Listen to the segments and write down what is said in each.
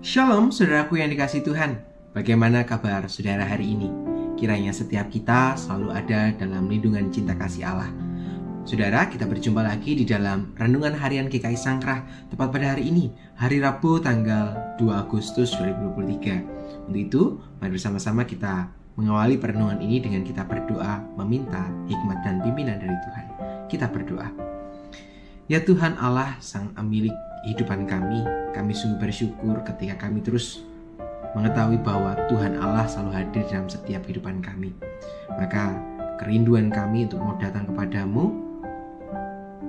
Shalom saudaraku yang dikasihi Tuhan. Bagaimana kabar saudara hari ini? Kiranya setiap kita selalu ada dalam lindungan cinta kasih Allah. Saudara, kita berjumpa lagi di dalam Renungan Harian GKI Sangkrah, tepat pada hari ini, hari Rabu tanggal 2 Agustus 2023. Untuk itu, mari bersama-sama kita mengawali perenungan ini dengan kita berdoa meminta hikmat dan pimpinan dari Tuhan. Kita berdoa. Ya Tuhan Allah, Sang Pemilik kehidupan kami sungguh bersyukur ketika kami terus mengetahui bahwa Tuhan Allah selalu hadir dalam setiap kehidupan kami. Maka kerinduan kami untuk mau datang kepadamu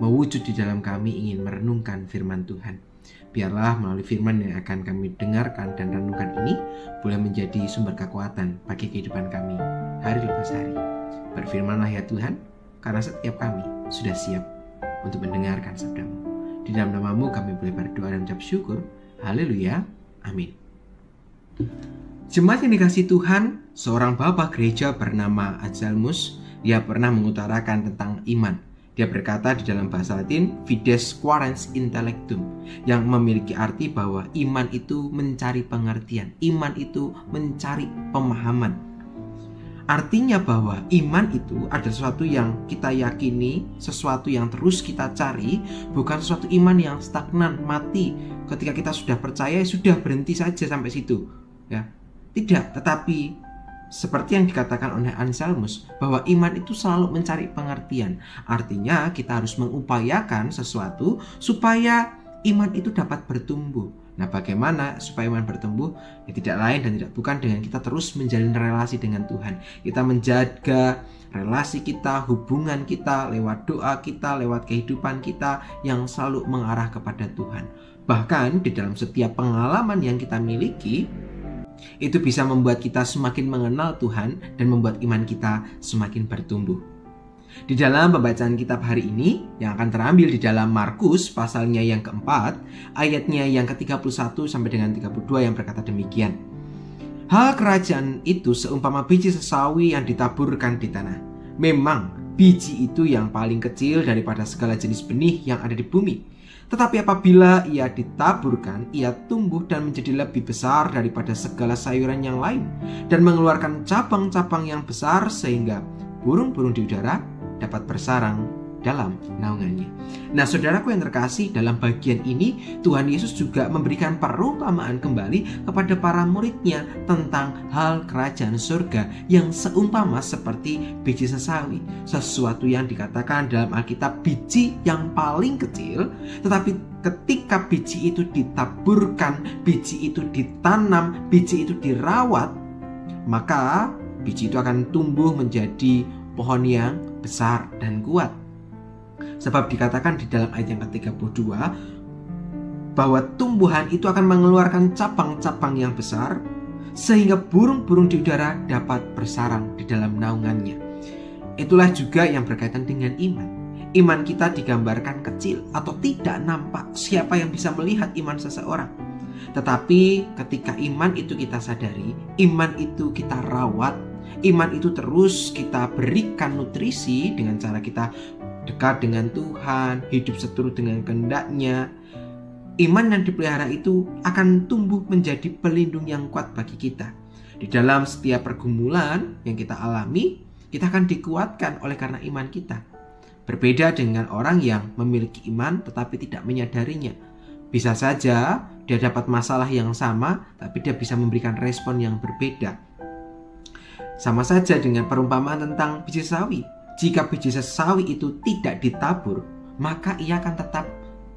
mewujud di dalam kami ingin merenungkan firman Tuhan. Biarlah melalui firman yang akan kami dengarkan dan renungkan ini boleh menjadi sumber kekuatan bagi kehidupan kami hari lepas hari. Berfirmanlah ya Tuhan, karena setiap kami sudah siap untuk mendengarkan sabdamu. Di dalam namamu kami boleh berdoa dan mengucap syukur. Haleluya, amin. Jemaat yang dikasihi Tuhan, seorang bapak gereja bernama Anselmus, dia pernah mengutarakan tentang iman. Dia berkata di dalam bahasa Latin, Fides quaerens intellectum, yang memiliki arti bahwa iman itu mencari pengertian, iman itu mencari pemahaman. Artinya bahwa iman itu adalah sesuatu yang kita yakini, sesuatu yang terus kita cari, bukan sesuatu iman yang stagnan, mati. Ketika kita sudah percaya, sudah berhenti saja sampai situ. Ya, tidak, tetapi seperti yang dikatakan oleh Anselmus, bahwa iman itu selalu mencari pengertian. Artinya kita harus mengupayakan sesuatu supaya iman itu dapat bertumbuh. Nah, bagaimana supaya iman bertumbuh? Ya, tidak lain dan tidak bukan dengan kita terus menjalin relasi dengan Tuhan. Kita menjaga relasi kita, hubungan kita, lewat doa kita, lewat kehidupan kita yang selalu mengarah kepada Tuhan. Bahkan di dalam setiap pengalaman yang kita miliki, itu bisa membuat kita semakin mengenal Tuhan dan membuat iman kita semakin bertumbuh. Di dalam pembacaan kitab hari ini yang akan terambil di dalam Markus pasalnya yang keempat, ayatnya yang ke-31 sampai dengan 32 yang berkata demikian. Hal kerajaan itu seumpama biji sesawi yang ditaburkan di tanah. Memang biji itu yang paling kecil daripada segala jenis benih yang ada di bumi. Tetapi apabila ia ditaburkan, ia tumbuh dan menjadi lebih besar daripada segala sayuran yang lain, dan mengeluarkan cabang-cabang yang besar sehingga burung-burung di udara dapat bersarang dalam naungannya. Nah, saudaraku yang terkasih, dalam bagian ini Tuhan Yesus juga memberikan perumpamaan kembali kepada para muridnya tentang hal kerajaan surga yang seumpama seperti biji sesawi, sesuatu yang dikatakan dalam Alkitab biji yang paling kecil, tetapi ketika biji itu ditaburkan, biji itu ditanam, biji itu dirawat, maka biji itu akan tumbuh menjadi pohon yang besar dan kuat. Sebab dikatakan di dalam ayat yang ke-32 bahwa tumbuhan itu akan mengeluarkan cabang-cabang yang besar sehingga burung-burung di udara dapat bersarang di dalam naungannya. Itulah juga yang berkaitan dengan iman. Iman kita digambarkan kecil atau tidak nampak. Siapa yang bisa melihat iman seseorang? Tetapi ketika iman itu kita sadari, iman itu kita rawat, iman itu terus kita berikan nutrisi dengan cara kita dekat dengan Tuhan, hidup seturut dengan kehendak-Nya. Iman yang dipelihara itu akan tumbuh menjadi pelindung yang kuat bagi kita. Di dalam setiap pergumulan yang kita alami, kita akan dikuatkan oleh karena iman kita. Berbeda dengan orang yang memiliki iman tetapi tidak menyadarinya. Bisa saja dia dapat masalah yang sama, tapi dia bisa memberikan respon yang berbeda. Sama saja dengan perumpamaan tentang biji sawi. Jika biji sesawi itu tidak ditabur, maka ia akan tetap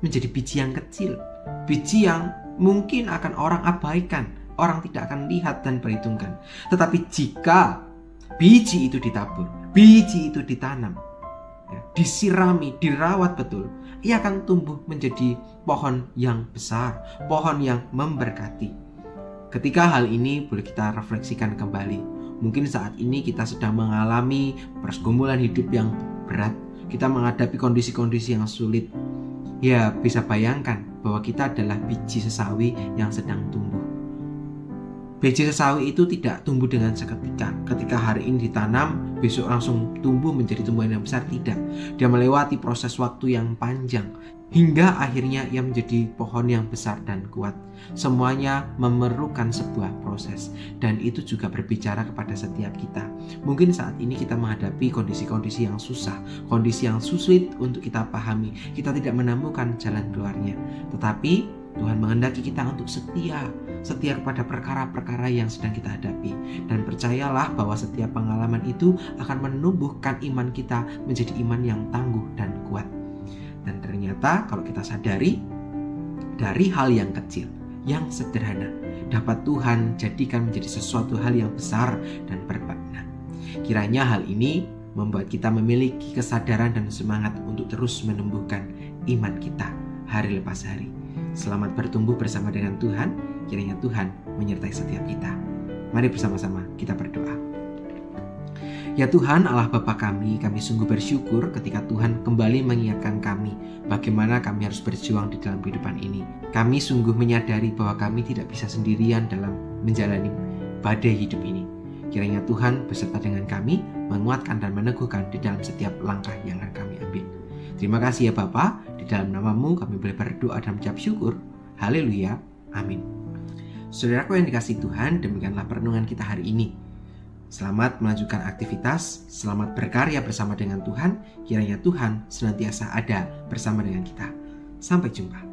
menjadi biji yang kecil. Biji yang mungkin akan orang abaikan, orang tidak akan lihat dan perhitungkan. Tetapi jika biji itu ditabur, biji itu ditanam, disirami, dirawat betul, ia akan tumbuh menjadi pohon yang besar, pohon yang memberkati. Ketika hal ini boleh kita refleksikan kembali. Mungkin saat ini kita sedang mengalami pergumulan hidup yang berat. Kita menghadapi kondisi-kondisi yang sulit. Ya, bisa bayangkan bahwa kita adalah biji sesawi yang sedang tumbuh. Biji sesawi itu tidak tumbuh dengan seketika. Ketika hari ini ditanam, besok langsung tumbuh menjadi tumbuhan yang besar. Tidak. Dia melewati proses waktu yang panjang, hingga akhirnya ia menjadi pohon yang besar dan kuat. Semuanya memerlukan sebuah proses, dan itu juga berbicara kepada setiap kita. Mungkin saat ini kita menghadapi kondisi-kondisi yang susah, kondisi yang sulit untuk kita pahami. Kita tidak menemukan jalan keluarnya. Tetapi Tuhan menghendaki kita untuk setia kepada perkara-perkara yang sedang kita hadapi. Dan percayalah bahwa setiap pengalaman itu akan menumbuhkan iman kita menjadi iman yang tangguh dan kuat. Dan ternyata kalau kita sadari, dari hal yang kecil, yang sederhana, dapat Tuhan jadikan menjadi sesuatu hal yang besar dan bermakna. Kiranya hal ini membuat kita memiliki kesadaran dan semangat untuk terus menumbuhkan iman kita hari lepas hari. Selamat bertumbuh bersama dengan Tuhan. Kiranya Tuhan menyertai setiap kita. Mari bersama-sama kita berdoa. Ya Tuhan Allah Bapa kami sungguh bersyukur ketika Tuhan kembali mengingatkan kami bagaimana kami harus berjuang di dalam kehidupan ini. Kami sungguh menyadari bahwa kami tidak bisa sendirian dalam menjalani badai hidup ini. Kiranya Tuhan beserta dengan kami menguatkan dan meneguhkan di dalam setiap langkah yang akan kami ambil. Terima kasih ya Bapa, di dalam nama-Mu kami boleh berdoa dan mengucap syukur. Haleluya, amin. Saudaraku yang dikasihi Tuhan, demikianlah perenungan kita hari ini. Selamat melanjutkan aktivitas, selamat berkarya bersama dengan Tuhan. Kiranya Tuhan senantiasa ada bersama dengan kita. Sampai jumpa.